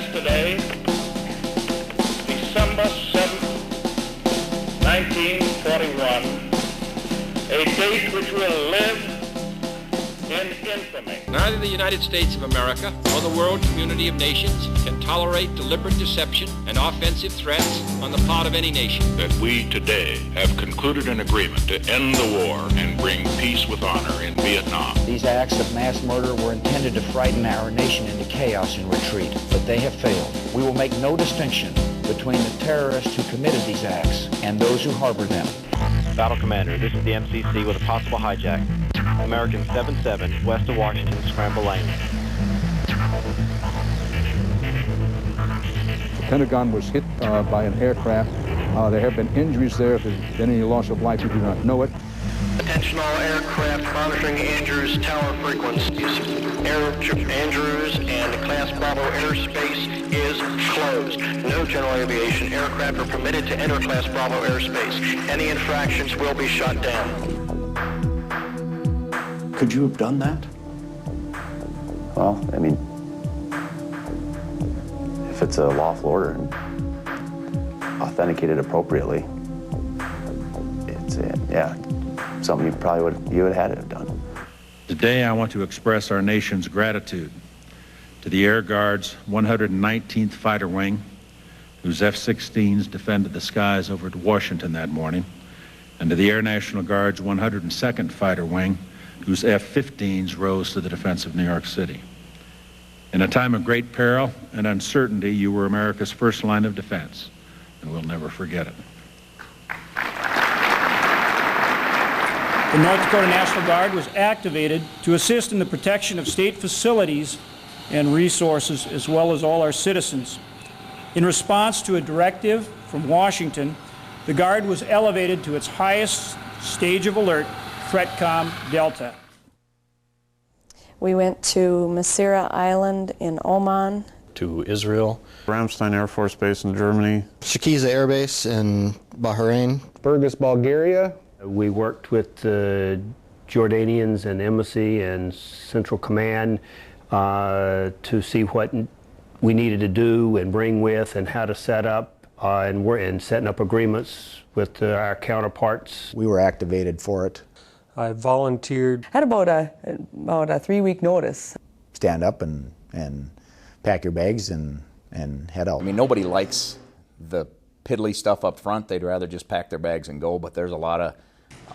yesterday, December 7th, 1941, a date which will live in infamy. Neither the United States of America nor the world community of nations can tolerate deliberate deception and offensive threats on the part of any nation. That we today have concluded an agreement to end the war and bring peace with honor in Vietnam. These acts of mass murder were intended to frighten our nation into chaos and retreat, but they have failed. We will make no distinction between the terrorists who committed these acts and those who harbor them. Battle Commander, this is the MCC with a possible hijack. American 7-7, west of Washington, Scramble Lane. The Pentagon was hit by an aircraft. There have been injuries there. If there's been any loss of life, we do not know it. Attention all aircraft monitoring Andrews tower frequencies. Andrews and Class Bravo airspace is closed. No general aviation aircraft are permitted to enter Class Bravo airspace. Any infractions will be shut down. Could you have done that? Well, I mean, if it's a lawful order and authenticated appropriately, it's something you would have had to have done. Today, I want to express our nation's gratitude to the Air Guard's 119th Fighter Wing, whose F-16s defended the skies over Washington that morning, and to the Air National Guard's 102nd Fighter Wing, whose F-15s rose to the defense of New York City. In a time of great peril and uncertainty, you were America's first line of defense, and we'll never forget it. The North Dakota National Guard was activated to assist in the protection of state facilities and resources, as well as all our citizens. In response to a directive from Washington, the Guard was elevated to its highest stage of alert, THREATCOM Delta. We went to Masira Island in Oman. To Israel. Ramstein Air Force Base in Germany. Shakiza Air Base in Bahrain. Burgas, Bulgaria. We worked with the Jordanians and Embassy and Central Command to see what we needed to do and bring with and how to set up and setting up agreements with our counterparts. We were activated for it. I volunteered. Had about a 3-week notice. Stand up and pack your bags and head out. I mean, nobody likes the piddly stuff up front. They'd rather just pack their bags and go, but there's a lot of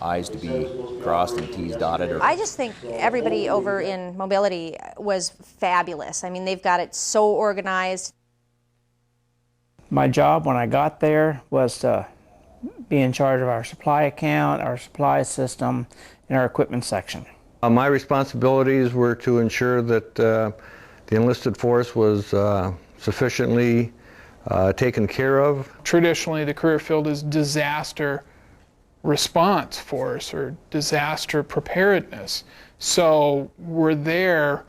I's to be crossed and T's dotted. I just think everybody over in mobility was fabulous. I mean, they've got it so organized. My job when I got there was to be in charge of our supply account, our supply system, and our equipment section. My responsibilities were to ensure that the enlisted force was sufficiently taken care of. Traditionally, the career field is disaster response force or disaster preparedness. So we're there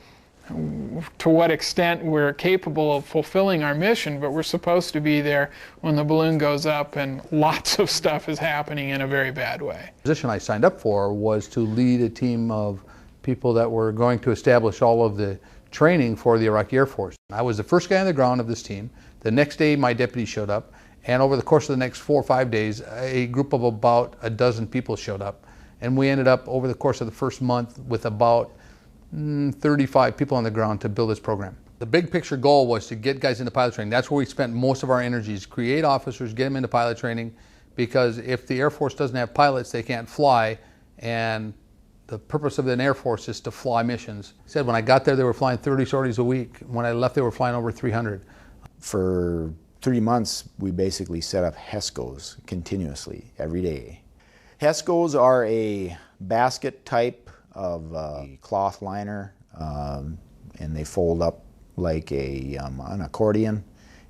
to what extent we're capable of fulfilling our mission, but we're supposed to be there when the balloon goes up and lots of stuff is happening in a very bad way. The position I signed up for was to lead a team of people that were going to establish all of the training for the Iraqi Air Force. I was the first guy on the ground of this team. The next day my deputy showed up, and over the course of the next 4 or 5 days a group of about a dozen people showed up, and we ended up over the course of the first month with about 35 people on the ground to build this program. The big picture goal was to get guys into pilot training. That's where we spent most of our energies, create officers, get them into pilot training, because if the Air Force doesn't have pilots, they can't fly, and the purpose of an Air Force is to fly missions. I said when I got there they were flying 30 sorties a week. When I left they were flying over 300. For 3 months we basically set up Hescos continuously every day. Hescos are a basket type of cloth liner, and they fold up like an accordion,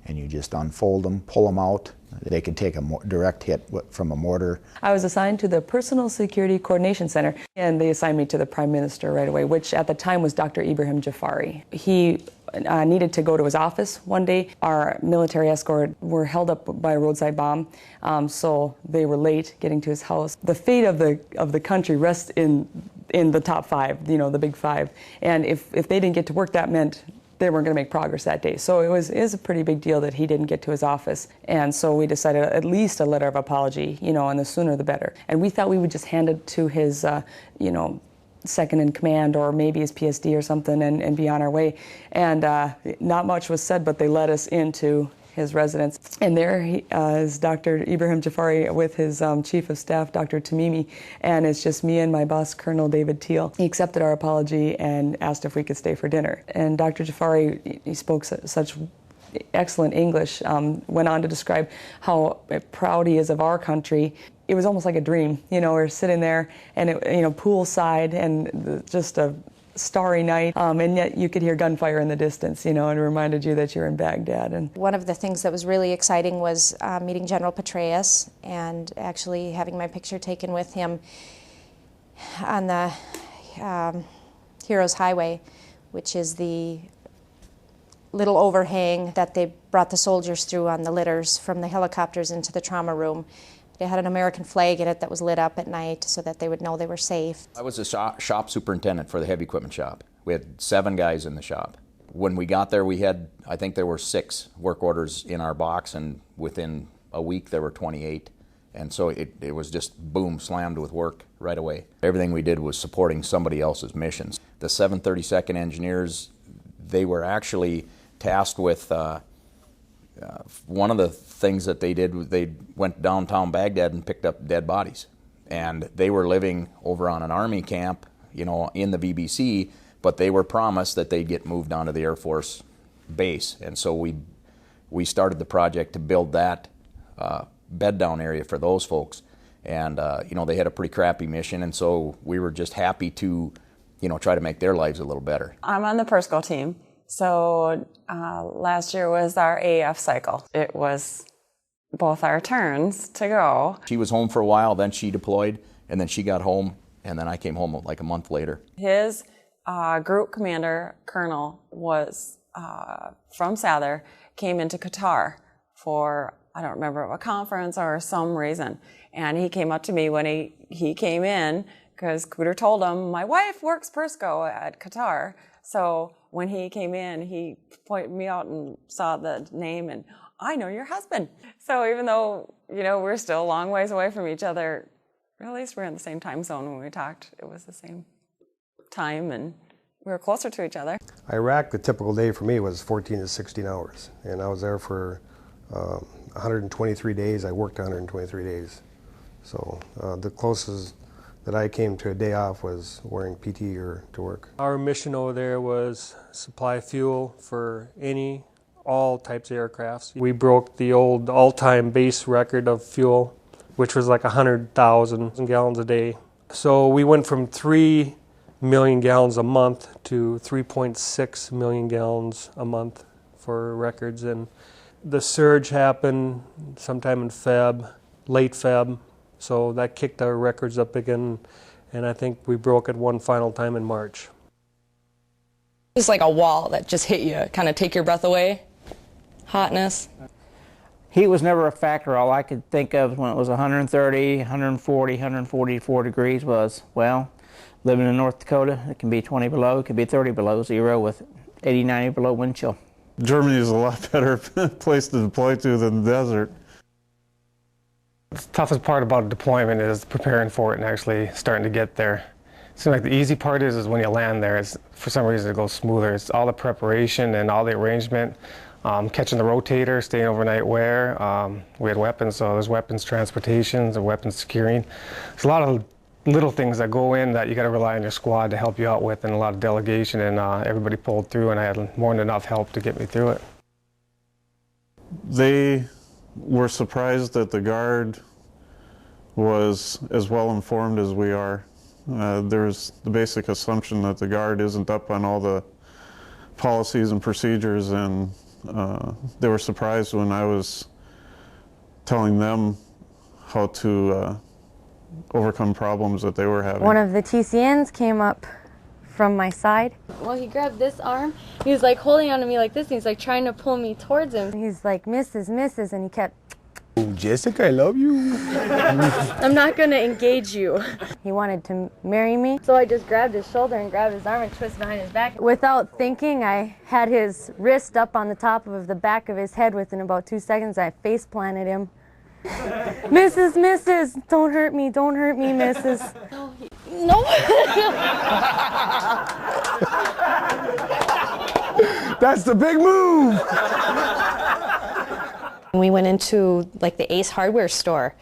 and you just unfold them, pull them out. They can take a direct hit from a mortar. I was assigned to the Personal Security Coordination Center, and they assigned me to the Prime Minister right away, which at the time was Dr. Ibrahim Jafari. He needed to go to his office one day. Our military escort were held up by a roadside bomb, so they were late getting to his house. The fate of the country rests in the top five, you know, the big five. And if they didn't get to work, that meant they weren't going to make progress that day. So it was a pretty big deal that he didn't get to his office. And so we decided at least a letter of apology, and the sooner the better. And we thought we would just hand it to his, second in command or maybe his PSD or something and be on our way. And not much was said, but they led us into his residence. And there is Dr. Ibrahim Jafari with his Chief of Staff, Dr. Tamimi, and it's just me and my boss, Colonel David Teal. He accepted our apology and asked if we could stay for dinner. And Dr. Jafari, he spoke such excellent English, went on to describe how proud he is of our country. It was almost like a dream. We're sitting there and poolside and just a starry night, and yet you could hear gunfire in the distance, and it reminded you that you're in Baghdad. And one of the things that was really exciting was meeting General Petraeus and actually having my picture taken with him on the Heroes Highway, which is the little overhang that they brought the soldiers through on the litters from the helicopters into the trauma room. They had an American flag in it that was lit up at night so that they would know they were safe. I was a shop superintendent for the heavy equipment shop. We had 7 guys in the shop. When we got there, I think there were 6 work orders in our box, and within a week there were 28. And so it was just boom, slammed with work right away. Everything we did was supporting somebody else's missions. The 732nd engineers, they were actually tasked with one of the things that they did was they went downtown Baghdad and picked up dead bodies. And they were living over on an army camp, in the VBC, but they were promised that they'd get moved onto the Air Force base. And so we started the project to build that bed down area for those folks. And, they had a pretty crappy mission, and so we were just happy to, try to make their lives a little better. I'm on the PERSCO team. So last year was our AF cycle. It was both our turns to go. She was home for a while, then she deployed, and then she got home, and then I came home like a month later. His group commander, Colonel, was from Sather, came into Qatar for, I don't remember, a conference or some reason. And he came up to me when he came in, because Cooter told him, my wife works PERSCO at Qatar. So when he came in, he pointed me out and saw the name, and I know your husband. So even though, we're still a long ways away from each other, at least we're in the same time zone when we talked. It was the same time, and we were closer to each other. Iraq, the typical day for me was 14 to 16 hours, and I was there for 123 days. I worked 123 days. So the closest that I came to a day off was wearing PT or to work. Our mission over there was supply fuel for all types of aircrafts. We broke the old all-time base record of fuel, which was like 100,000 gallons a day. So we went from 3 million gallons a month to 3.6 million gallons a month for records. And the surge happened sometime in late Feb. So that kicked our records up again, and I think we broke it one final time in March. It's like a wall that just hit you, kind of take your breath away. Hotness. Heat was never a factor. All I could think of when it was 130, 140, 144 degrees was, well, living in North Dakota, it can be 20 below, it could be 30 below zero with 80, 90 below wind chill. Germany is a lot better place to deploy to than the desert. The toughest part about deployment is preparing for it and actually starting to get there. It seems like the easy part is when you land there. For some reason it goes smoother. It's all the preparation and all the arrangement, catching the rotator, staying overnight wear. We had weapons, so there's weapons transportation, and weapons securing. There's a lot of little things that go in that you got to rely on your squad to help you out with, and a lot of delegation, and everybody pulled through, and I had more than enough help to get me through it. They were surprised that the Guard was as well informed as we are. There's the basic assumption that the Guard isn't up on all the policies and procedures, and they were surprised when I was telling them how to overcome problems that they were having. One of the TCNs came up from my side. Well, he grabbed this arm. He was like holding onto me like this, and he's like trying to pull me towards him. He's like, misses, and he kept Oh, Jessica, I love you. I'm not going to engage you. He wanted to marry me, so I just grabbed his shoulder and grabbed his arm and twisted behind his back. Without thinking, I had his wrist up on the top of the back of his head. Within about 2 seconds, I face planted him. Mrs., don't hurt me, Mrs. No. That's the big move. We went into like the Ace hardware store.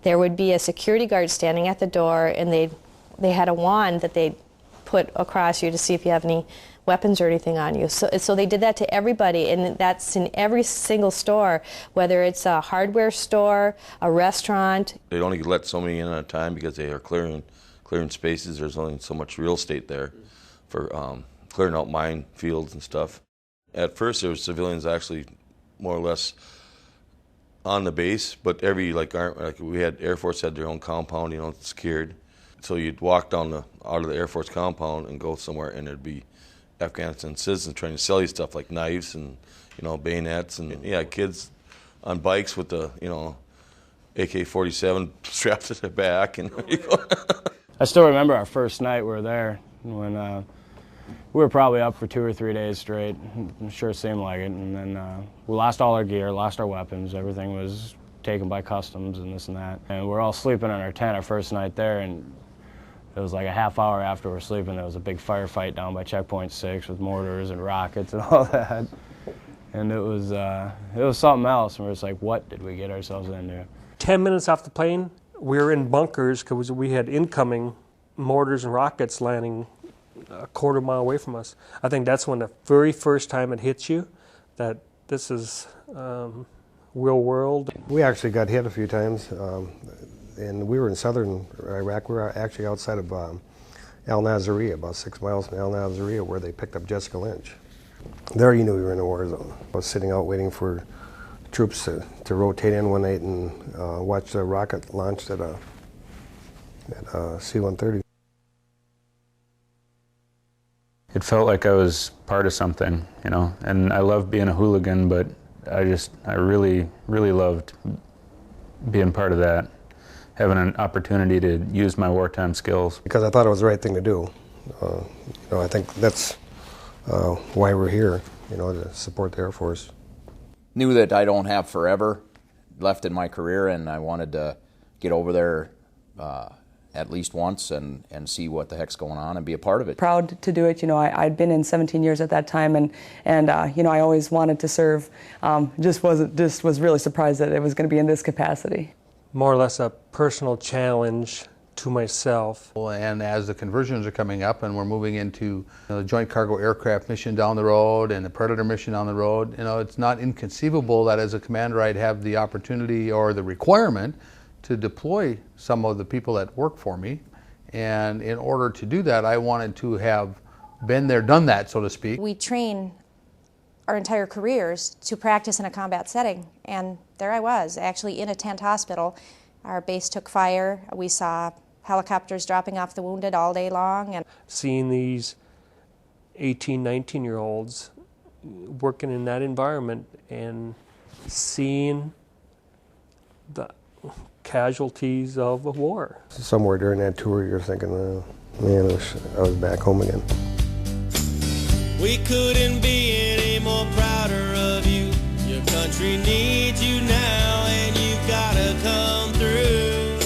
There would be a security guard standing at the door, and they had a wand that they put across you to see if you have any weapons or anything on you. So they did that to everybody, and that's in every single store, whether it's a hardware store, a restaurant. They only let so many in at a time because they are clearing spaces. There's only so much real estate there for clearing out mine fields and stuff. At first, there were civilians actually more or less on the base, but every like we had Air Force had their own compound, secured. So you'd walk out of the Air Force compound and go somewhere, and there'd be Afghanistan citizens trying to sell you stuff like knives and bayonets and kids on bikes with the AK-47 strapped to their back. And I still remember our first night we were there when we were probably up for 2 or 3 days straight. It sure seemed like it. And then we lost all our gear, lost our weapons. Everything was taken by customs and this and that. And we're all sleeping in our tent our first night there, and it was like a half hour after we were sleeping, there was a big firefight down by Checkpoint 6 with mortars and rockets and all that. And it was something else, and we're just like, what did we get ourselves into? 10 minutes off the plane, we were in bunkers because we had incoming mortars and rockets landing a quarter mile away from us. I think that's when the very first time it hits you that this is real world. We actually got hit a few times, and we were in southern Iraq. We were actually outside of Al Nazariya, about 6 miles from Al Nazariya, where they picked up Jessica Lynch. There you knew we were in a war zone. I was sitting out waiting for troops to rotate in one night and watch the rocket launched at a C-130. It felt like I was part of something, and I loved being a hooligan, but I really, really loved being part of that, having an opportunity to use my wartime skills. Because I thought it was the right thing to do. I think that's why we're here, to support the Air Force. Knew that I don't have forever left in my career, and I wanted to get over there at least once and see what the heck's going on and be a part of it. Proud to do it. I'd been in 17 years at that time, and I always wanted to serve. Just was really surprised that it was going to be in this capacity. More or less a personal challenge to myself. And as the conversions are coming up and we're moving into the Joint Cargo Aircraft mission down the road and the Predator mission down the road, it's not inconceivable that as a commander I'd have the opportunity or the requirement to deploy some of the people that work for me. And in order to do that, I wanted to have been there, done that, so to speak. We train our entire careers to practice in a combat setting, and there I was, actually in a tent hospital. Our base took fire. We saw helicopters dropping off the wounded all day long. And seeing these 18, 19-year-olds working in that environment and seeing the casualties of a war. Somewhere during that tour, you're thinking, man, I was back home again. We couldn't be any more prouder of you. Your country needs you now, and you've gotta come through.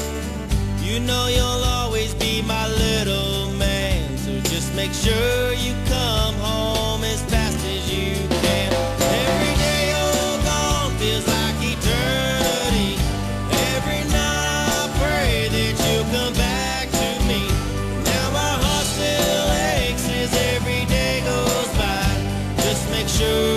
You know you'll always be my little man, so just make sure you come home as fast as you can. Every day you're gone feels like eternity. Every night I pray that you'll come back to me. Now my heart still aches as every day goes by. Just make sure